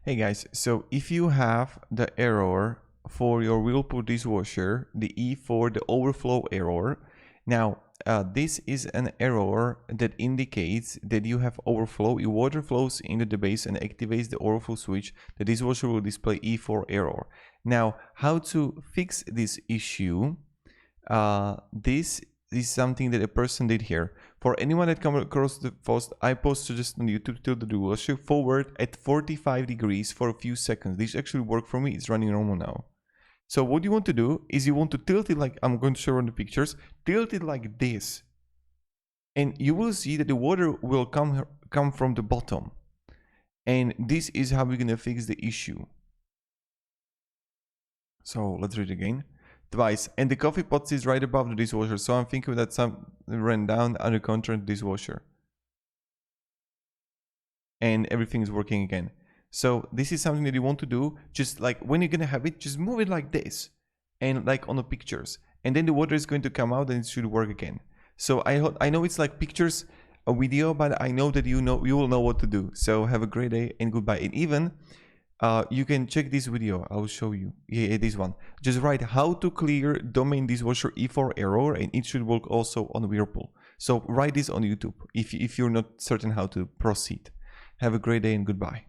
Hey guys, so if you have the error for your whirlpool dishwasher, the E4, the overflow error, now this is an error that indicates that you have overflow. If water flows into the base and activates the overflow switch, the dishwasher will display E4 error. Now, how to fix this issue? This is something that a person did here. For anyone that come across the post, I posted just on YouTube, tilt the dishwasher forward at 45 degrees for a few seconds. This actually worked for me. It's running normal now. So what you want to do is you want to tilt it like I'm going to show on the pictures. Tilt it like this, and you will see that the water will come from the bottom. And this is how we're gonna fix the issue. So let's read again. Twice, and the coffee pot is right above the dishwasher, so I'm thinking that some ran down under control dishwasher, and everything is working again. So this is something that you want to do. Just like when you're gonna have it, just move it like this, and like on the pictures, and then the water is going to come out and it should work again. So I know it's like pictures, a video, but I know that you will know what to do. So have a great day and goodbye. And even you can check this video. I will show you. Yeah, this one. Just write how to clear domain dishwasher E4 error, and it should work also on Whirlpool. So write this on YouTube if you're not certain how to proceed. Have a great day and goodbye.